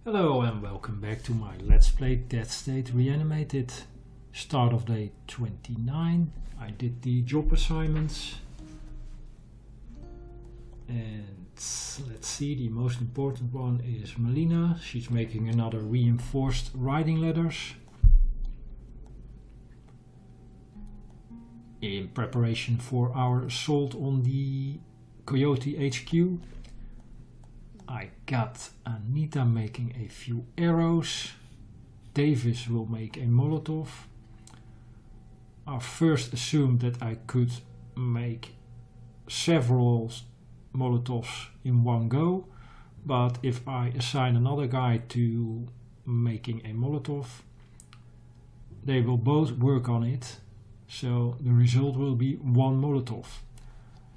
Hello and welcome back to my Let's Play Dead State Reanimated. Start of day 29. I did the job assignments. And let's see, the most important one is Melina. She's making another reinforced riding ladders. In preparation for our assault on the Coyote HQ. I got Anita making a few arrows. Davis will make a Molotov. I first assumed that I could make several Molotovs in one go, but if I assign another guy to making a Molotov, they will both work on it, so the result will be one Molotov.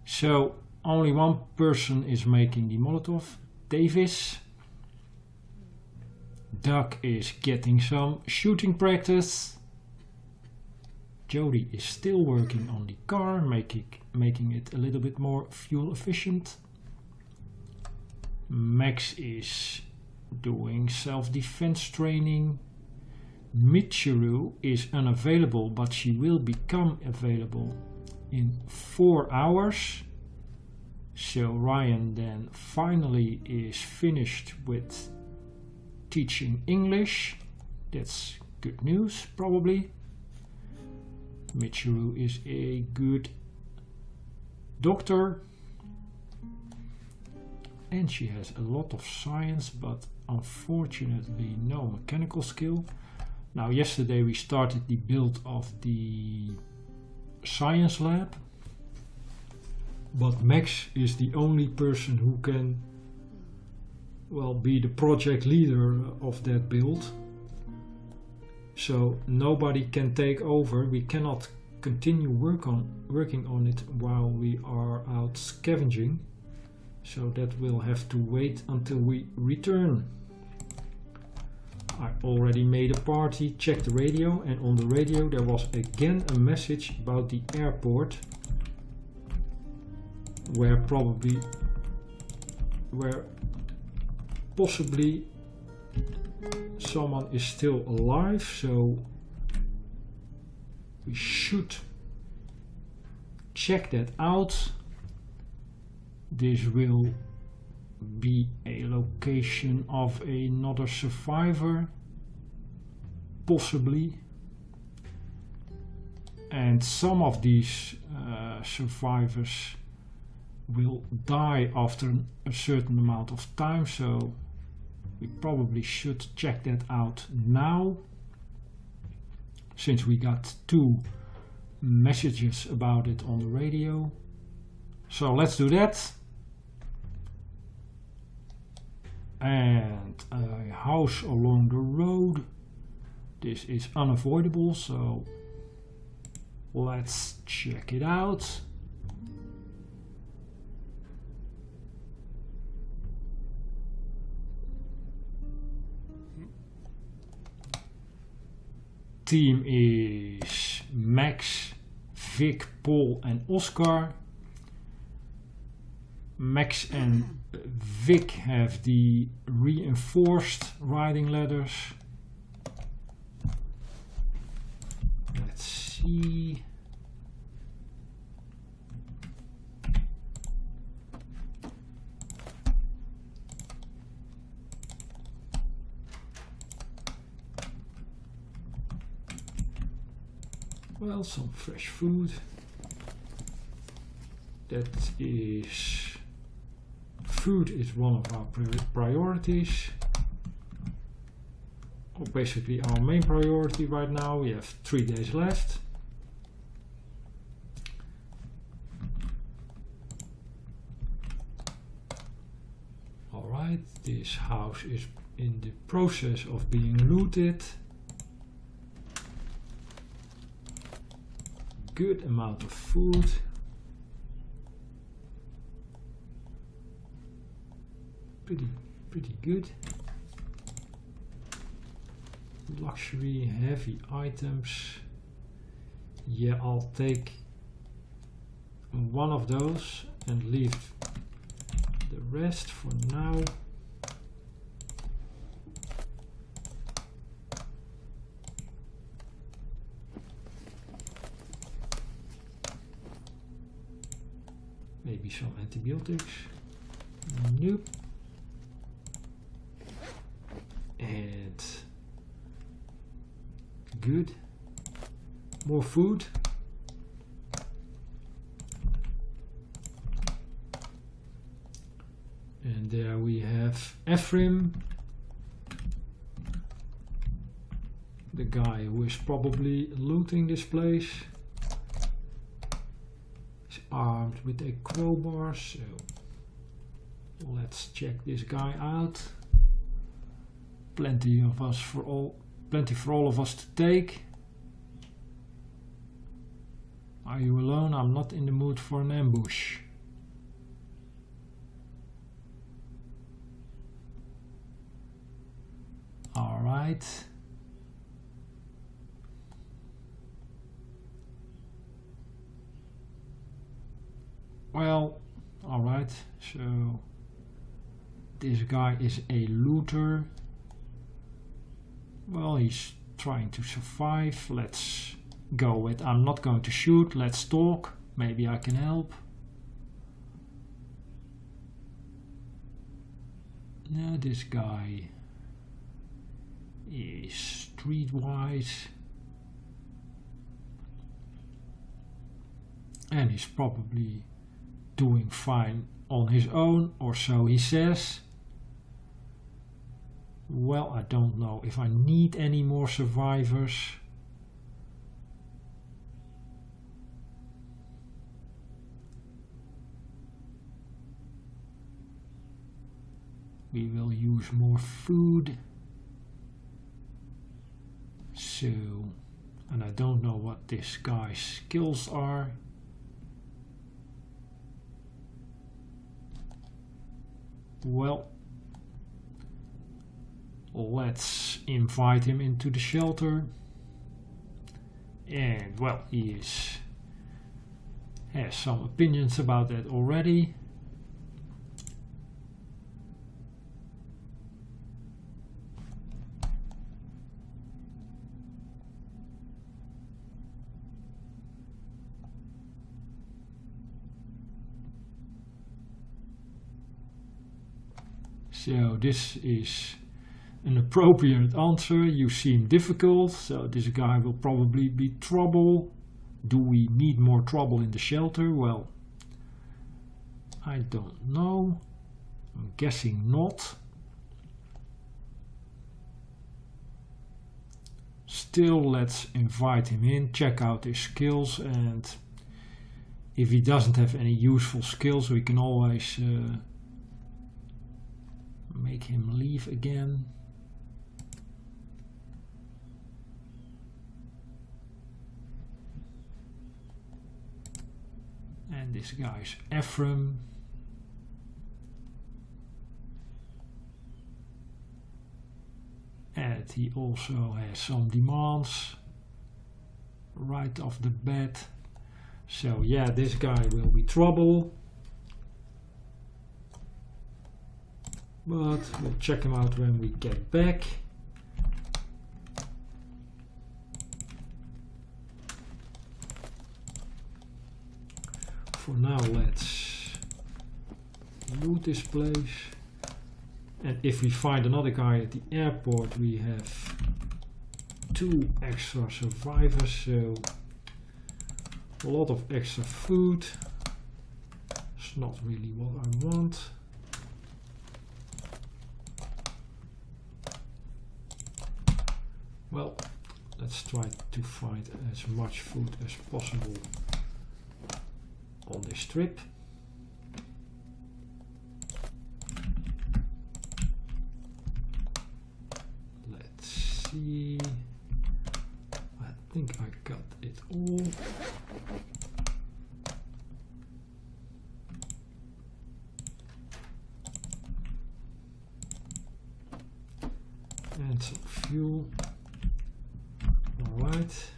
So only one person is making the Molotov. Davis. Doug is getting some shooting practice. Jody is still working on the car, making it a little bit more fuel efficient. Max is doing self-defense training. Michiru is unavailable, but she will become available in 4 hours. So Ryan then finally is finished with teaching English. That's good news, probably. Michiru is a good doctor. And she has a lot of science, but unfortunately no mechanical skill. Now yesterday we started the build of the science lab. But Max is the only person who can, well, be the project leader of that build. So nobody can take over. We cannot continue working on it while we are out scavenging. So that will have to wait until we return. I already made a party, checked the radio, and on the radio there was again a message about the airport. Where possibly someone is still alive, so we should check that out. This will be a location of another survivor, possibly, and some of these survivors will die after a certain amount of time, so we probably should check that out now, since we got 2 messages about it on the radio. So let's do that. And a house along the road. This is unavoidable, so let's check it out. Team is Max, Vic, Paul and Oscar. Max and Vic have the reinforced riding ladders. Let's see. Well, some fresh food. Food is one of our priorities. Or basically our main priority right now. We have 3 days left. Alright, this house is in the process of being looted. Good amount of food. Pretty good. Luxury heavy items. Yeah, I'll take one of those and leave the rest for now. maybe some antibiotics. Nope. And good. More food. And there we have Effrem, the guy who is probably looting this place. He's armed with a crowbar, so let's check this guy out. Plenty for all of us to take. Are you alone? I'm not in the mood for an ambush. Alright. Well, alright, so this guy is a looter. Well, he's trying to survive. Let's go with I'm not going to shoot, let's talk. Maybe I can help. Now this guy is streetwise. And he's probably doing fine on his own, or so he says. Well, I don't know if I need any more survivors. We will use more food. So, and I don't know what this guy's skills are. Well, let's invite him into the shelter. And well, he has some opinions about that already. So this is an appropriate answer. You seem difficult, so this guy will probably be trouble. Do we need more trouble in the shelter? Well, I don't know. I'm guessing not. Still, let's invite him in, check out his skills, and if he doesn't have any useful skills, we can always make him leave again. And this guy's Effrem. And he also has some demands right off the bat. So yeah, this guy will be trouble. But we'll check him out when we get back. For now, let's loot this place. And if we find another guy at the airport, we have 2 extra survivors, so a lot of extra food. It's not really what I want. Well, let's try to find as much food as possible on this trip. Let's see. I think I got it all. And some fuel. Alright.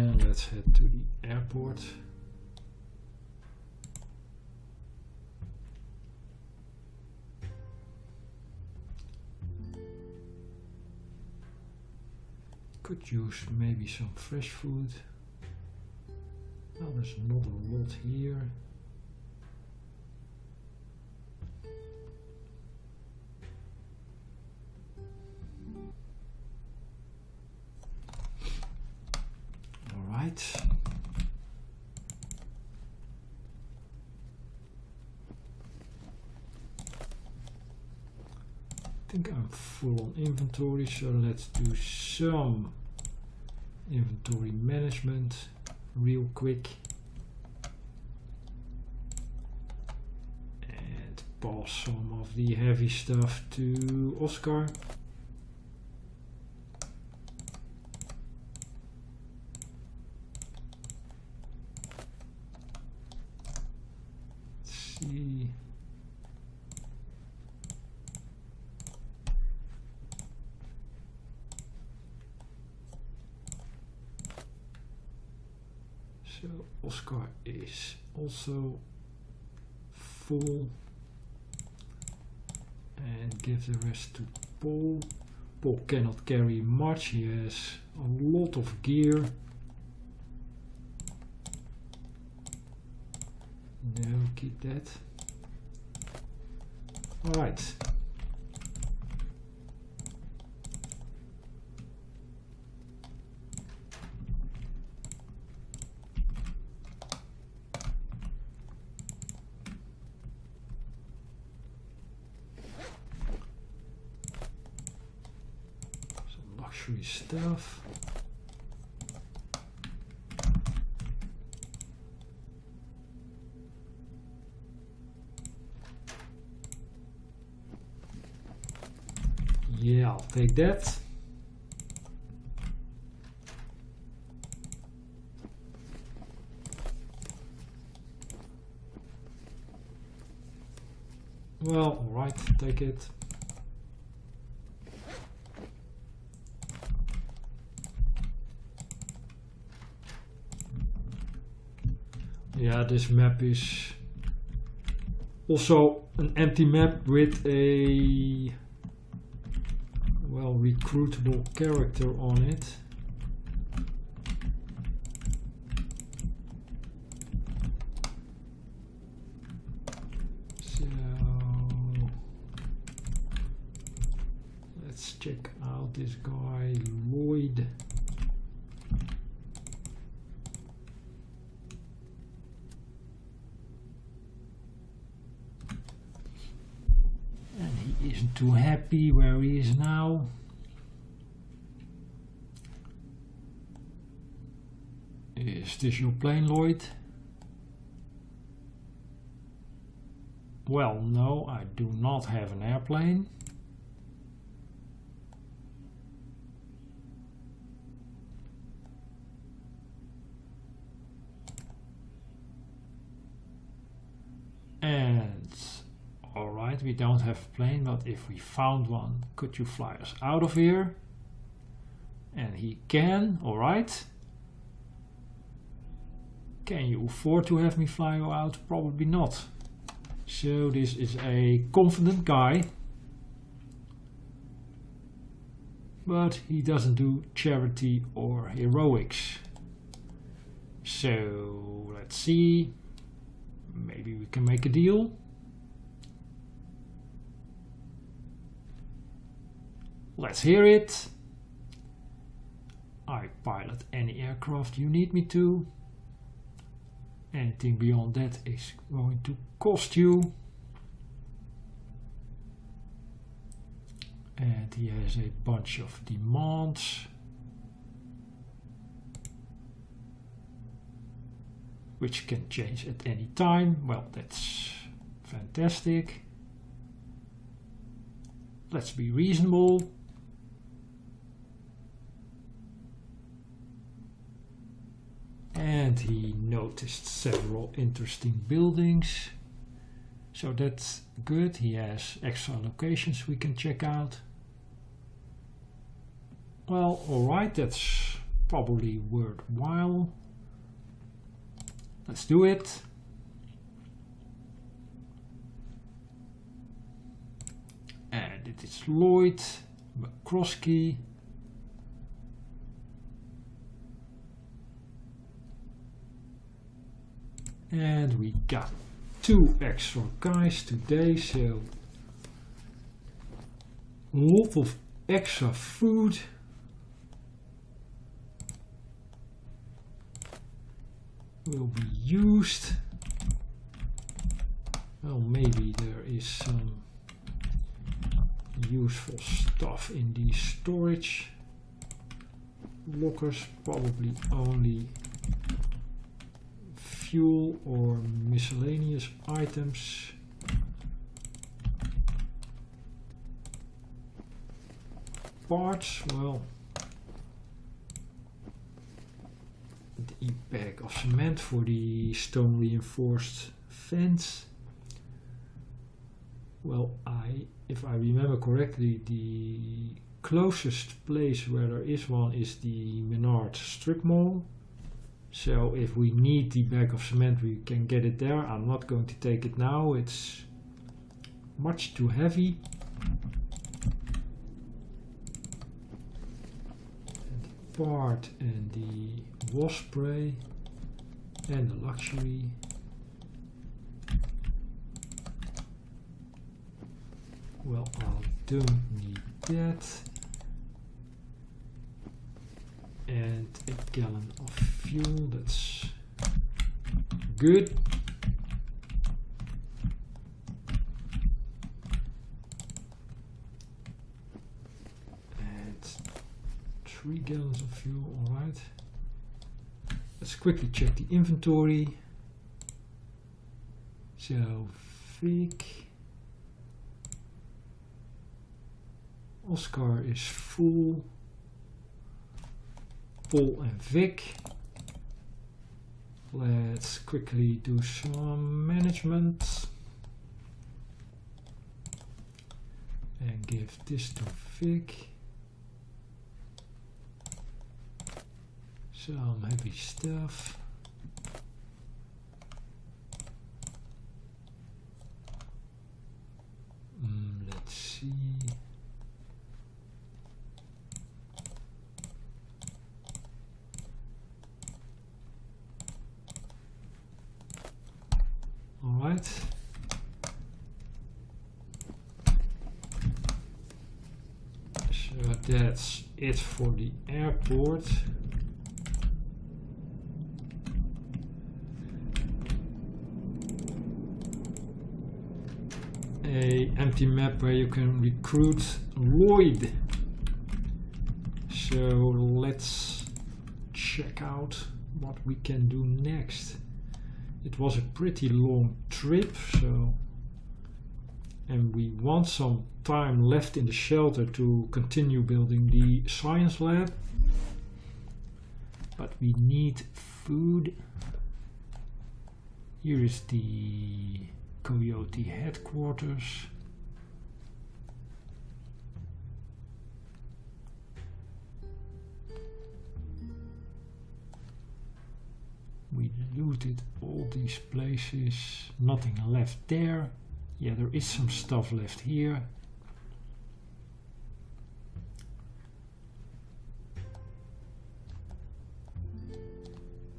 And let's head to the airport. Could use maybe some fresh food. Well, there's not a lot here. Alright. I think I'm full on inventory, so let's do some inventory management real quick and pass some of the heavy stuff to Oscar. Let's see. So Oscar is also full, and give the rest to Paul. Paul cannot carry much, he has a lot of gear. No, keep that. Alright. Stuff. Yeah, I'll take that. Well, alright, take it. Yeah, this map is also an empty map with a, well, recruitable character on it. So let's check out this guy, Lloyd. Isn't too happy where he is now. Is this your plane, Lloyd? Well, no, I do not have an airplane. And alright, we don't have a plane, but if we found one, could you fly us out of here? And he can, alright. Can you afford to have me fly you out? Probably not. So this is a confident guy. But he doesn't do charity or heroics. So let's see. Maybe we can make a deal. Let's hear it. I pilot any aircraft you need me to. Anything beyond that is going to cost you. And he has a bunch of demands. Which can change at any time. Well, that's fantastic. Let's be reasonable. And he noticed several interesting buildings. So that's good. He has extra locations we can check out. Well, alright, that's probably worthwhile. Let's do it. And it is Lloyd, McCroskey. And we got 2 extra guys today, so a lot of extra food. Will be used. Well, maybe there is some useful stuff in these storage lockers, probably only fuel or miscellaneous items. Parts, well, the bag of cement for the stone reinforced fence. Well, if I remember correctly, the closest place where there is one is the Menard strip mall. So if we need the bag of cement, we can get it there. I'm not going to take it now, it's much too heavy. And the part and the wash spray and the luxury. Well, I don't need that. And a gallon of fuel, that's good. And 3 gallons of fuel, alright. Let's quickly check the inventory. So, Vic. Oscar is full. Paul and Vic. Let's quickly do some management. And give this to Vic. Some heavy stuff. Let's see. Alright. So that's it for the airport. A empty map where you can recruit Lloyd. So let's check out what we can do next. It was a pretty long trip, and we want some time left in the shelter to continue building the science lab. But we need food. Here is the Coyote headquarters. We looted all these places, nothing left there. Yeah, there is some stuff left here.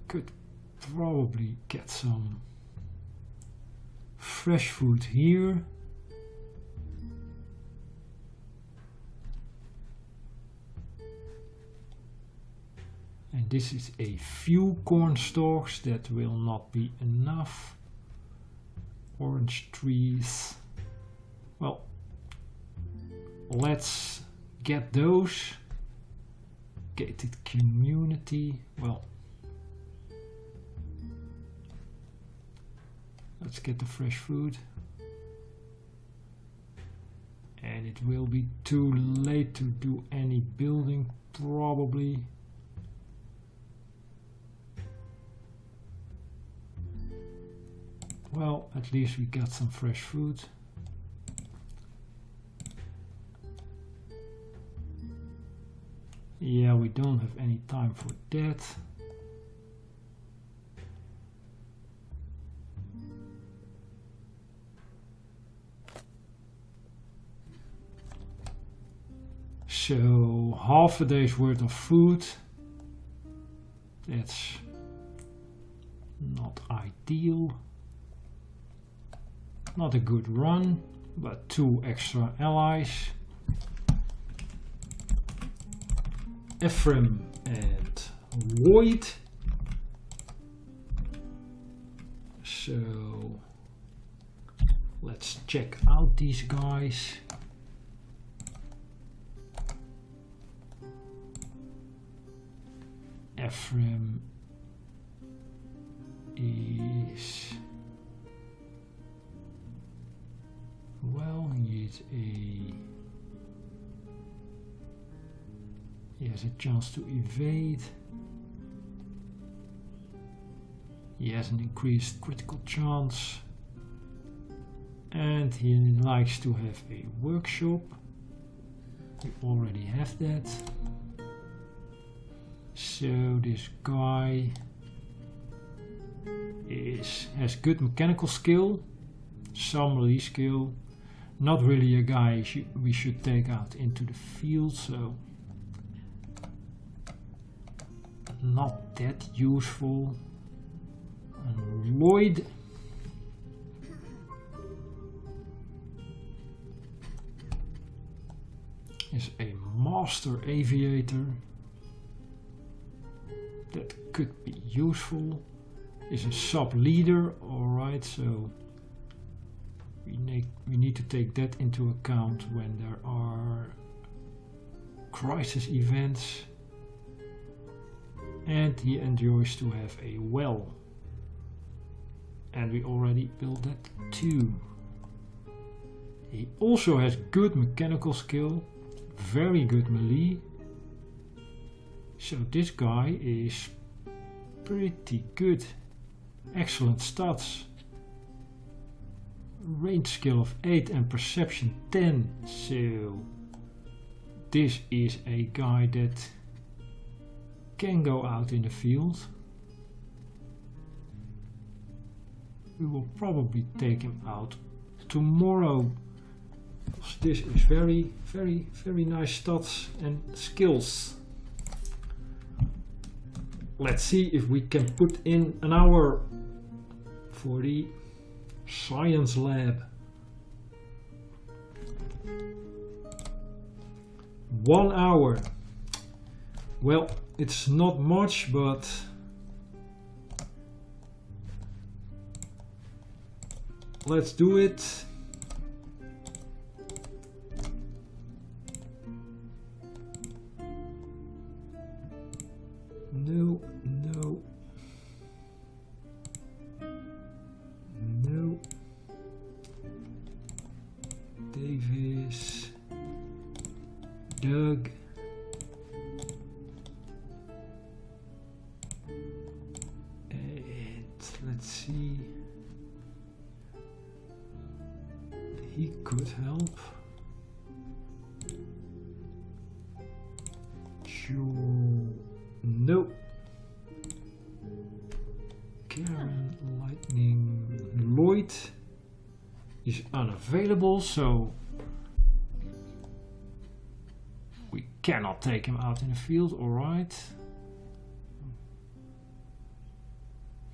Could probably get some fresh food here. And this is a few corn stalks, that will not be enough. Orange trees. Well, let's get those. Gated community. Well, let's get the fresh food. And it will be too late to do any building, probably. Well, at least we got some fresh food. Yeah, we don't have any time for that. So half a day's worth of food. That's not ideal. Not a good run, but 2 extra allies. Effrem and Lloyd. So let's check out these guys. Effrem is, well, he has a chance to evade. He has an increased critical chance, and he likes to have a workshop. We already have that. So this guy has good mechanical skill, some melee skill. Not really a guy we should take out into the field, so not that useful. And Lloyd is a master aviator. That could be useful. Is a sub leader, alright, so we need to take that into account when there are crisis events. And he enjoys to have a well. And we already built that too. He also has good mechanical skill, very good melee. So this guy is pretty good. Excellent stats. Range skill of 8 and perception 10. So this is a guy that can go out in the field. We will probably take him out tomorrow. This is very nice stats and skills. Let's see if we can put in an hour for the science lab. 1 hour. Well, it's not much, but let's do it. No. Davis. Doug. And let's see. He could help. Joe. No. Karen, Lightning, Lloyd is unavailable, so we cannot take him out in the field, alright.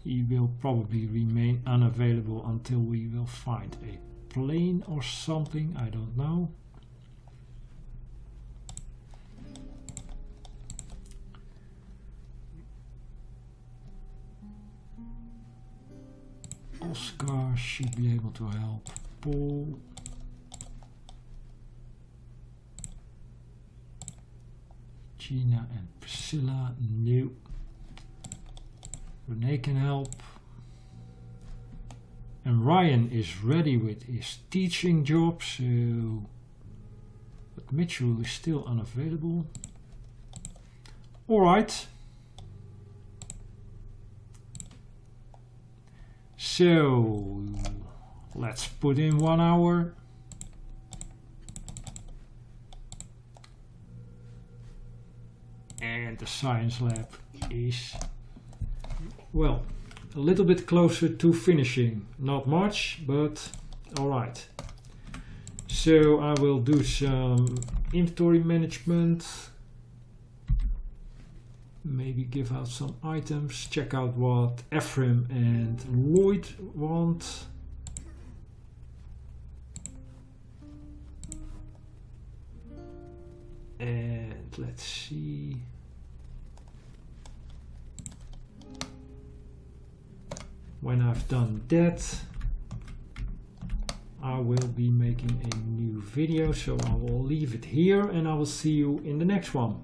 He will probably remain unavailable until we will find a plane or something, I don't know. Oscar should be able to help. Paul. Gina and Priscilla. No. Renee can help. And Ryan is ready with his teaching job, so... But Mitchell is still unavailable. Alright. So, let's put in 1 hour. the science lab is, well, a little bit closer to finishing. Not much, but alright. So I will do some inventory management. Maybe give out some items. Check out what Effrem and Lloyd want. And let's see. When I've done that, I will be making a new video, so I will leave it here and I will see you in the next one.